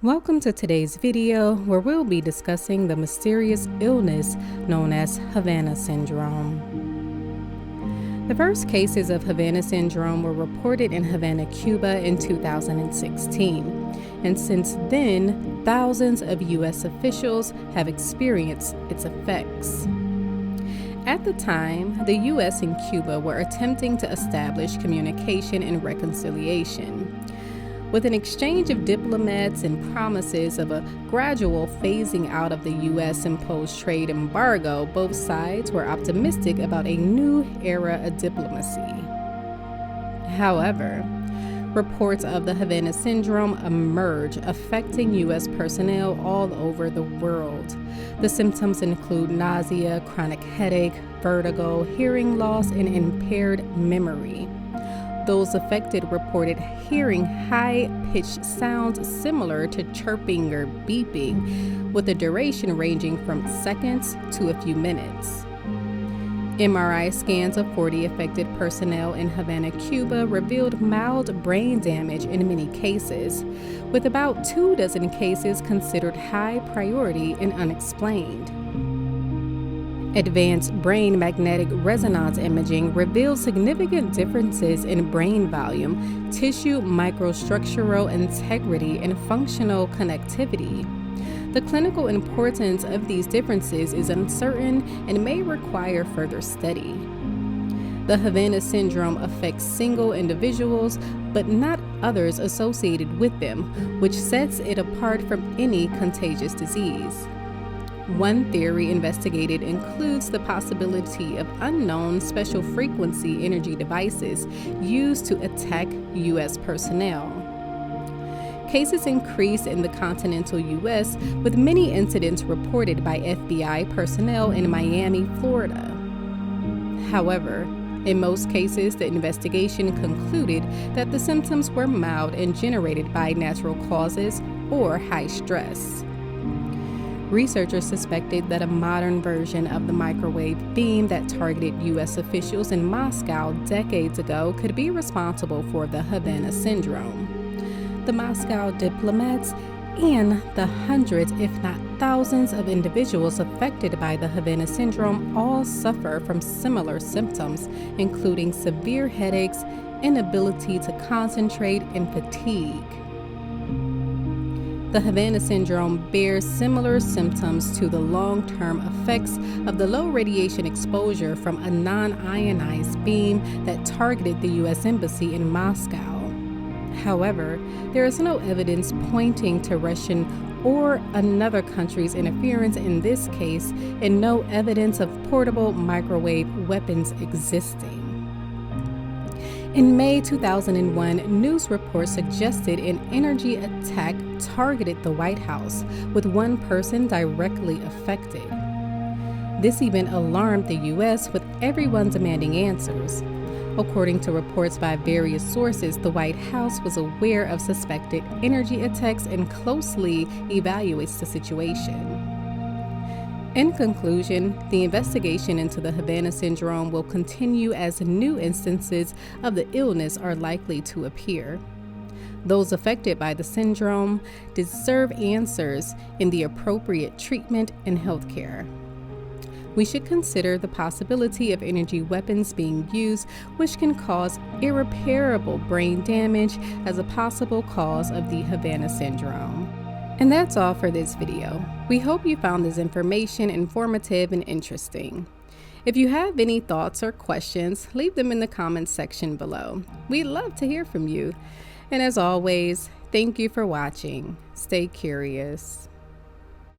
Welcome to today's video where we'll be discussing the mysterious illness known as Havana syndrome. The first cases of Havana syndrome were reported in Havana, Cuba in 2016, and since then, thousands of U.S. officials have experienced its effects. At the time, the U.S. and Cuba were attempting to establish communication and reconciliation. With an exchange of diplomats and promises of a gradual phasing out of the U.S.-imposed trade embargo, both sides were optimistic about a new era of diplomacy. However, reports of the Havana syndrome emerge, affecting U.S. personnel all over the world. The symptoms include nausea, chronic headache, vertigo, hearing loss, and impaired memory. Those affected reported hearing high-pitched sounds similar to chirping or beeping, with a duration ranging from seconds to a few minutes. MRI scans of 40 affected personnel in Havana, Cuba revealed mild brain damage in many cases, with about 24 cases considered high priority and unexplained. Advanced brain magnetic resonance imaging revealed significant differences in brain volume, tissue microstructural integrity, and functional connectivity. The clinical importance of these differences is uncertain and may require further study. The Havana syndrome affects single individuals, but not others associated with them, which sets it apart from any contagious disease. One theory investigated includes the possibility of unknown special frequency energy devices used to attack U.S. personnel. Cases increased in the continental U.S., with many incidents reported by FBI personnel in Miami, Florida. However, in most cases, the investigation concluded that the symptoms were mild and generated by natural causes or high stress. Researchers suspected that a modern version of the microwave beam that targeted U.S. officials in Moscow decades ago could be responsible for the Havana syndrome. The Moscow diplomats and the hundreds, if not thousands, of individuals affected by the Havana syndrome all suffer from similar symptoms, including severe headaches, inability to concentrate, and fatigue. The Havana syndrome bears similar symptoms to the long-term effects of the low radiation exposure from a non-ionized beam that targeted the U.S. Embassy in Moscow. However, there is no evidence pointing to Russian or another country's interference in this case, and no evidence of portable microwave weapons existing. In May 2001, news reports suggested an energy attack targeted the White House, with one person directly affected. This event alarmed the U.S., with everyone demanding answers. According to reports by various sources, the White House was aware of suspected energy attacks and closely evaluates the situation. In conclusion, the investigation into the Havana syndrome will continue as new instances of the illness are likely to appear. Those affected by the syndrome deserve answers in the appropriate treatment and healthcare. We should consider the possibility of energy weapons being used, which can cause irreparable brain damage, as a possible cause of the Havana syndrome. And that's all for this video. We hope you found this information informative and interesting. If you have any thoughts or questions, leave them in the comments section below. We'd love to hear from you. And as always, thank you for watching. Stay curious.